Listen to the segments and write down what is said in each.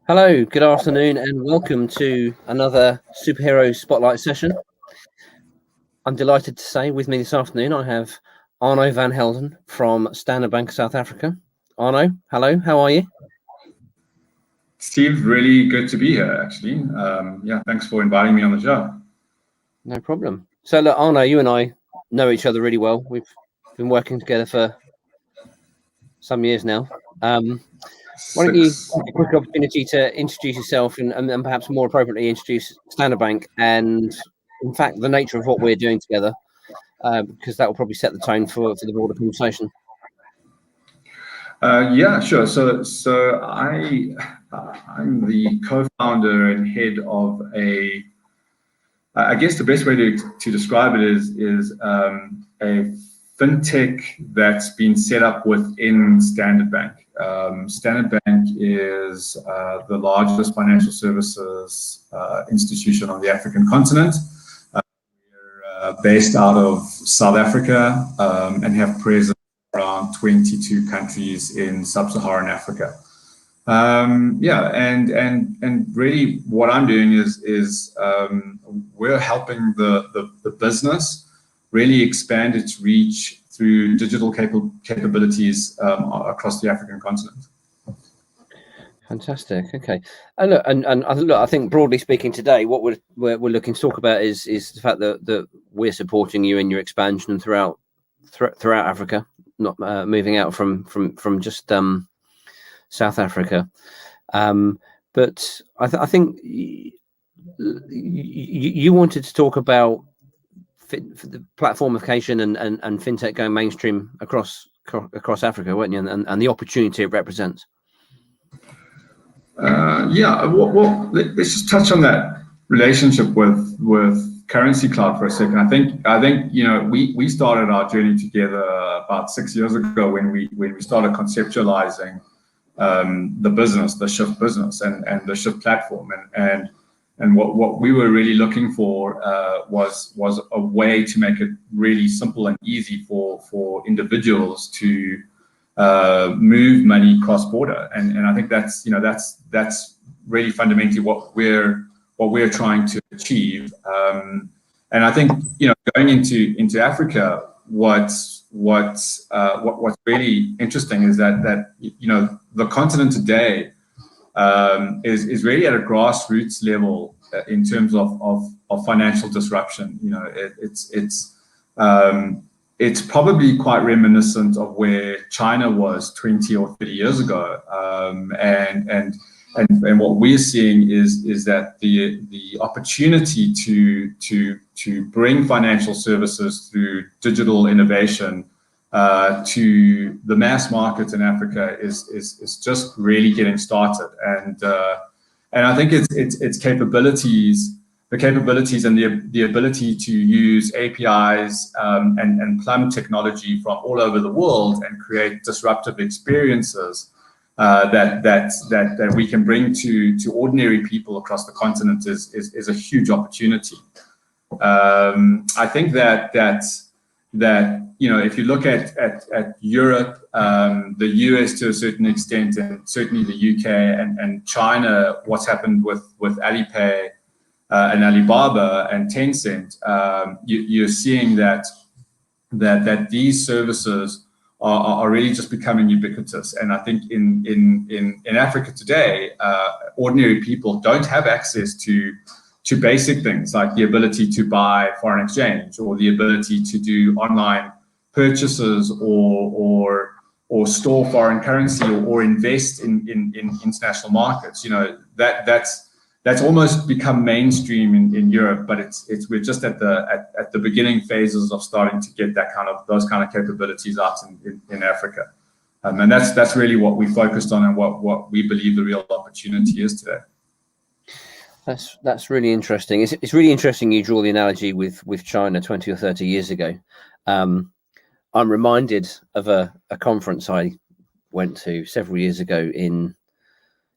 Hello, good afternoon, and welcome to another Superhero Spotlight session. I'm delighted to say with me this afternoon I have Arno van Helden from Standard Bank of South Africa. Arno, hello, how are you? Steve, really good to be here, actually. Thanks for inviting me on the show. No problem. So, look, Arno, you and I know each other really well. We've been working together for some years now. Why don't you take a quick opportunity to introduce yourself and perhaps more appropriately introduce Standard Bank and, in fact, the nature of what we're doing together, because that will probably set the tone for the broader conversation. Sure. I'm the co-founder and head of I guess the best way to describe it is a fintech that's been set up within Standard Bank. Standard Bank is the largest financial services institution on the African continent. We're based out of South Africa and have presence around 22 countries in sub-Saharan Africa. And really what I'm doing is we're helping the business really expand its reach through digital capabilities across the African continent. Fantastic. Okay, and look, I think broadly speaking today, what we're looking to talk about is the fact that we're supporting you in your expansion throughout Africa, not moving out from just South Africa. But I think you wanted to talk about the platformification and fintech going mainstream across Africa, weren't you? And the opportunity it represents. Well, let's just touch on that relationship with Currency Cloud for a second. I think we started our journey together about 6 years ago when we started conceptualizing the business, the Shyft business, and the Shyft platform, and what we were really looking for was a way to make it really simple and easy for individuals to move money cross border, and I think that's really fundamentally what we're trying to achieve. And I think going into Africa, what's really interesting is that the continent today is really at a grassroots level in terms of financial disruption. It's probably quite reminiscent of where China was 20 or 30 years ago, and what we're seeing is that the opportunity to bring financial services through digital innovation to the mass market in Africa is just really getting started, and I think its capabilities. The capabilities and the ability to use APIs and plumb technology from all over the world and create disruptive experiences that we can bring to ordinary people across the continent is a huge opportunity. I think that if you look at Europe, the US to a certain extent, and certainly the UK and China, what's happened with Alipay and Alibaba and Tencent, you're seeing that these services are really just becoming ubiquitous. And I think in Africa today, ordinary people don't have access to basic things like the ability to buy foreign exchange or the ability to do online purchases or store foreign currency or invest in international markets. That's almost become mainstream in Europe, but we're just at the beginning phases of starting to get those kind of capabilities out in Africa, and that's really what we focused on and what we believe the real opportunity is today. That's really interesting. It's really interesting you draw the analogy with China 20 or 30 years ago. I'm reminded of a conference I went to several years ago in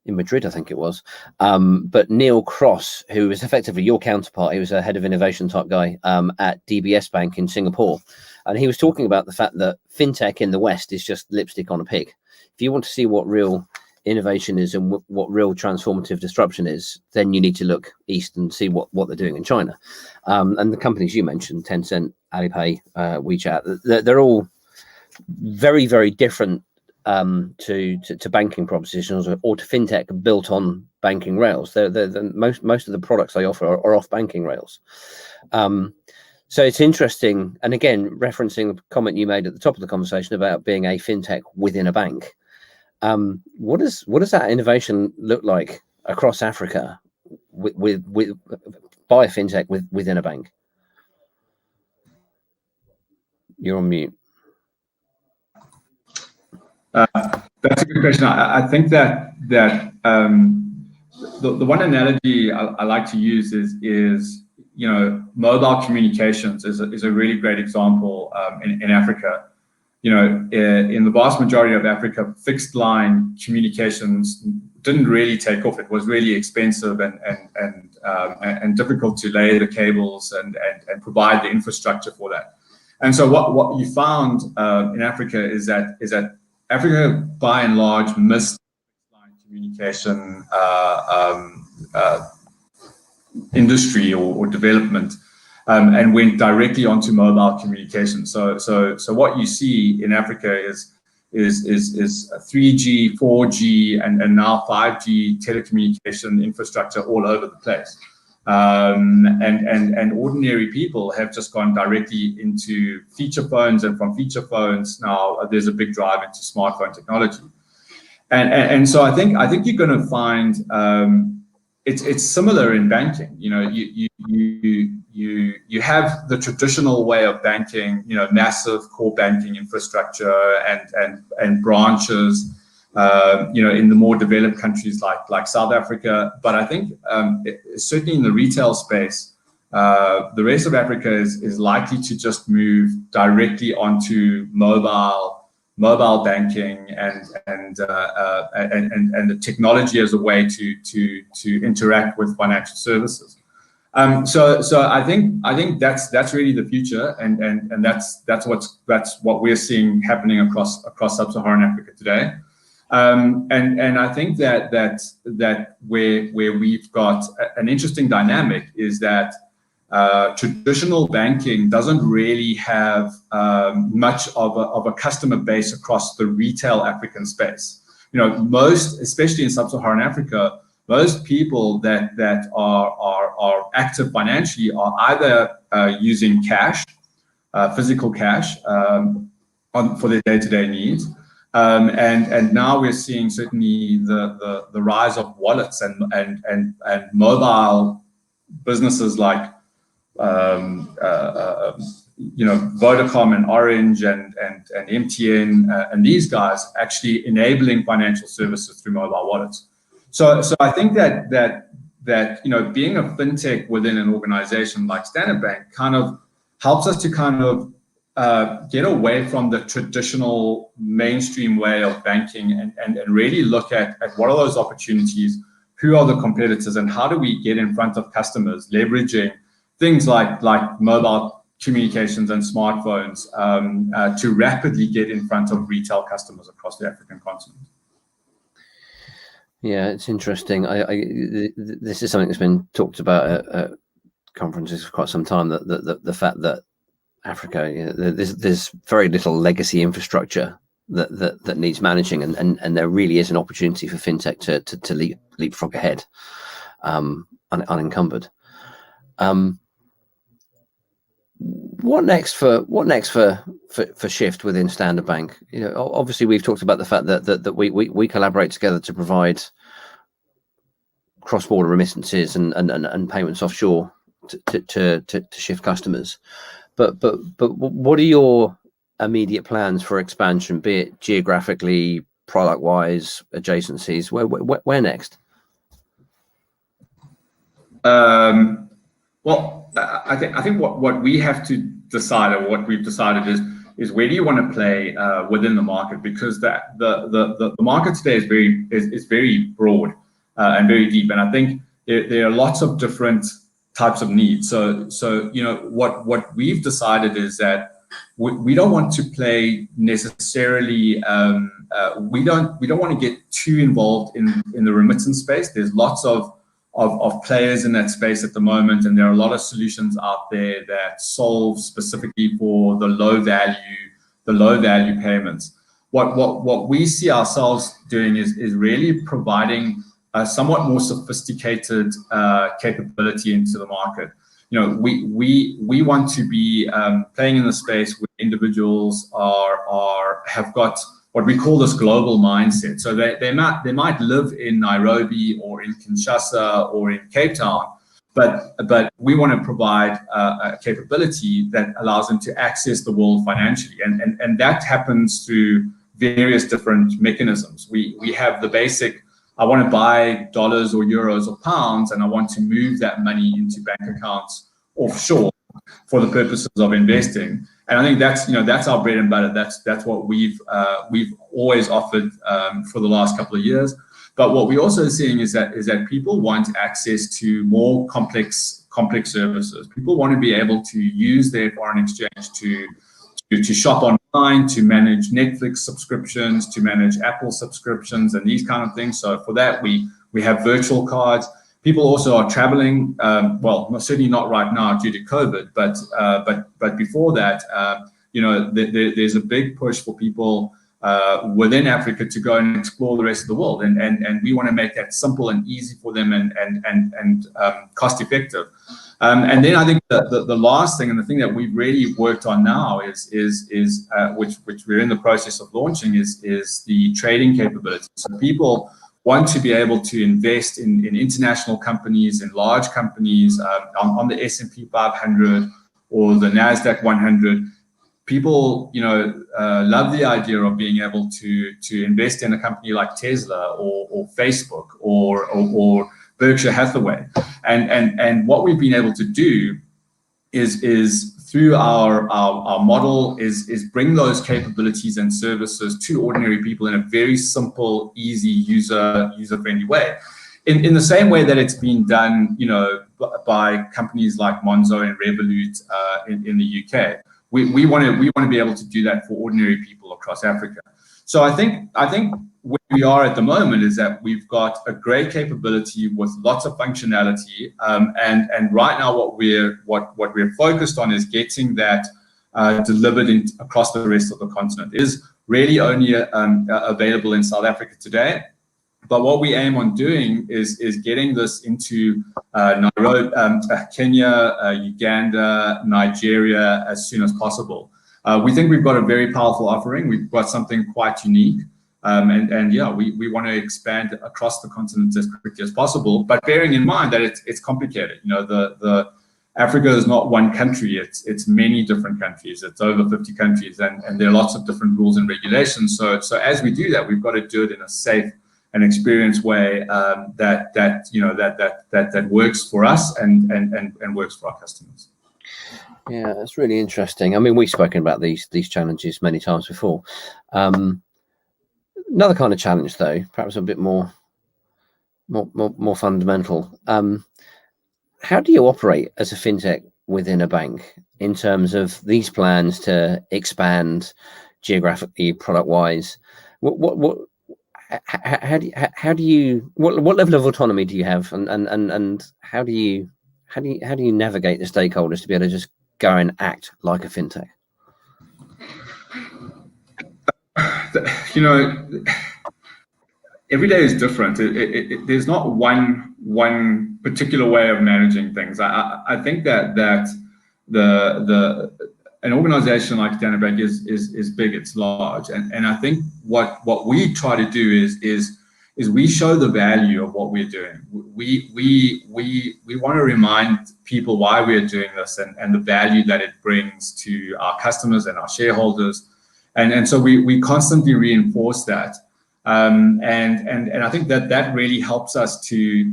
Madrid, I think it was. But Neil Cross, who was effectively your counterpart, he was a head of innovation type guy at DBS Bank in Singapore. And he was talking about the fact that fintech in the West is just lipstick on a pig. If you want to see what real innovation is and what real transformative disruption is, then you need to look east and see what they're doing in China. And the companies you mentioned, Tencent, Alipay, WeChat, they're all very, very different to banking propositions or to fintech built on banking rails. They're most of the products they offer are off banking rails. So it's interesting, and again, referencing the comment you made at the top of the conversation about being a fintech within a bank. What does that innovation look like across Africa with by a fintech within a bank? You're on mute. That's a good question. I think that the one analogy I like to use is mobile communications is a really great example in Africa. In the vast majority of Africa, fixed line communications didn't really take off. It was really expensive and difficult to lay the cables and provide the infrastructure for that. And so what you found in Africa is that Africa, by and large, missed line communication industry or development, and went directly onto mobile communication. So what you see in Africa is 3G, 4G, and now 5G telecommunication infrastructure all over the place. And ordinary people have just gone directly into feature phones, and from feature phones now there's a big drive into smartphone technology. And so I think you're going to find it's similar in banking. You have the traditional way of banking, massive core banking infrastructure and branches, in the more developed countries like South Africa. But I think certainly in the retail space, the rest of Africa is likely to just move directly onto mobile banking and the technology as a way to interact with financial services. So I think that's really the future, and that's what we're seeing happening across sub-Saharan Africa today. And I think that where we've got an interesting dynamic is that traditional banking doesn't really have much of a customer base across the retail African space. Most, especially in sub-Saharan Africa, most people that are active financially are either using cash, physical cash, for their day-to-day needs. And now we're seeing certainly the rise of wallets and mobile businesses like Vodacom and Orange and MTN and these guys actually enabling financial services through mobile wallets. So I think that being a fintech within an organization like Standard Bank kind of helps us to kind of get away from the traditional mainstream way of banking and really look at what are those opportunities, who are the competitors, and how do we get in front of customers, leveraging things like mobile communications and smartphones to rapidly get in front of retail customers across the African continent. Yeah, it's interesting. This is something that's been talked about at conferences for quite some time, that the fact that Africa, there's very little legacy infrastructure that needs managing, and there really is an opportunity for fintech to leapfrog ahead, unencumbered. What next for Shyft within Standard Bank? Obviously we've talked about the fact that we collaborate together to provide cross-border remittances and payments offshore to Shyft customers. But what are your immediate plans for expansion, be it geographically, product-wise, adjacencies? Where next? Well, I think what we have to decide, or what we've decided, is where do you want to play within the market, because the market today is very broad and very deep, and I think there are lots of different types of needs. So what we've decided is that we don't want to play necessarily we don't want to get too involved in the remittance space. There's lots of players in that space at the moment, and there are a lot of solutions out there that solve specifically for the low value payments. What we see ourselves doing is really providing a somewhat more sophisticated capability into the market. You know, we want to be playing in the space where individuals have got what we call this global mindset. So they might live in Nairobi or in Kinshasa or in Cape Town, but we want to provide a capability that allows them to access the world financially, and that happens through various different mechanisms. We have the basic, I want to buy dollars or euros or pounds, and I want to move that money into bank accounts offshore for the purposes of investing. And I think that's our bread and butter. That's what we've always offered for the last couple of years. But what we're also seeing is that people want access to more complex services. People want to be able to use their foreign exchange to shop online, to manage Netflix subscriptions, to manage Apple subscriptions, and these kind of things. So for that, we have virtual cards. People also are traveling. Well, certainly not right now due to COVID, but before that, there's a big push for people within Africa to go and explore the rest of the world, and we want to make that simple and easy for them and cost effective. And then I think the last thing, and the thing that we've really worked on now is which we're in the process of launching is the trading capability. So people want to be able to invest in international companies, in large companies, on the S&P 500 or the NASDAQ 100. People, love the idea of being able to invest in a company like Tesla or Facebook or Berkshire Hathaway. And what we've been able to do is through our model is bring those capabilities and services to ordinary people in a very simple, easy, user-friendly way. In the same way that it's been done, by companies like Monzo and Revolut in the UK. We want to be able to do that for ordinary people across Africa. So I think where we are at the moment is that we've got a great capability with lots of functionality, and right now what we're focused on is getting that delivered across the rest of the continent. It is really only available in South Africa today, but what we aim on doing is getting this into Nairobi, Kenya, Uganda, Nigeria as soon as possible. We think we've got a very powerful offering. We've got something quite unique. We want to expand across the continent as quickly as possible, but bearing in mind that it's complicated. The Africa is not one country, it's many different countries. It's over 50 countries, and there are lots of different rules and regulations. So as we do that, we've got to do it in a safe and experienced way that works for us and works for our customers. Yeah, that's really interesting. I mean, we've spoken about these challenges many times before. Another kind of challenge, though, perhaps a bit more fundamental. How do you operate as a fintech within a bank in terms of these plans to expand geographically, product-wise? What level of autonomy do you have, and how do you navigate the stakeholders to be able to just go and act like a fintech? Every day is different. There's not one particular way of managing things. I think that an organization like Standard Bank is big, it's large, and I think what we try to do is we show the value of what we're doing. We want to remind people why we're doing this and the value that it brings to our customers and our shareholders, and so we constantly reinforce that. And I think that really helps us to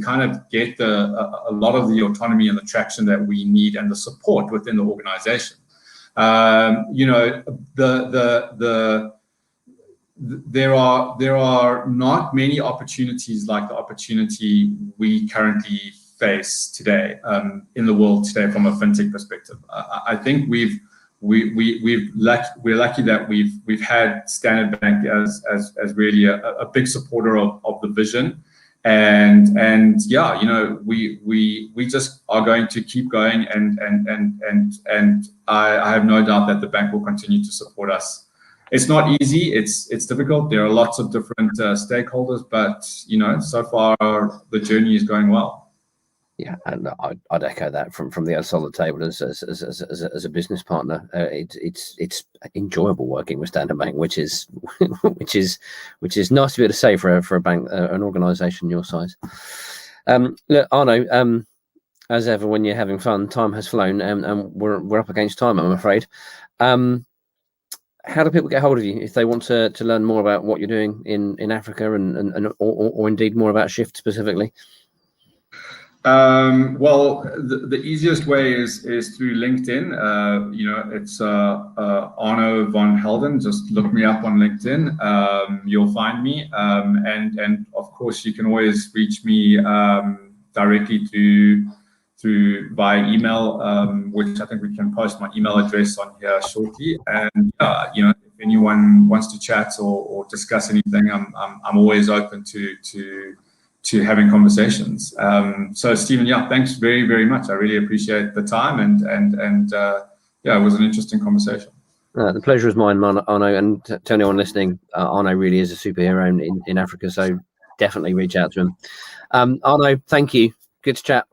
kind of get a lot of the autonomy and the traction that we need and the support within the organization. There are not many opportunities like the opportunity we currently face today in the world today from a fintech perspective. I think we've we're lucky that we've had Standard Bank as really a big supporter of the vision. And yeah, you know, we just are going to keep going, and I have no doubt that the bank will continue to support us. It's not easy. It's difficult. There are lots of different stakeholders, but you know, so far the journey is going well. Yeah, and I'd echo that from the other side of the table as a business partner. It's enjoyable working with Standard Bank, which is which is nice to be able to say for a bank, an organisation your size. Look, Arno, as ever, when you're having fun, time has flown, and we're up against time, I'm afraid. How do people get hold of you if they want to learn more about what you're doing in Africa or indeed more about Shyft specifically? Well, the easiest way is through LinkedIn. You know, it's Arno von Helden. Just look me up on LinkedIn. You'll find me. And of course, you can always reach me directly through via email, which I think we can post my email address on here shortly. And you know, if anyone wants to chat or discuss anything, I'm always open to having conversations. So Stephen, yeah, thanks very, very much. I really appreciate the time, and yeah, it was an interesting conversation. The pleasure is mine, Arno, and to anyone listening, Arno really is a superhero in Africa, so definitely reach out to him. Arno, thank you. Good to chat.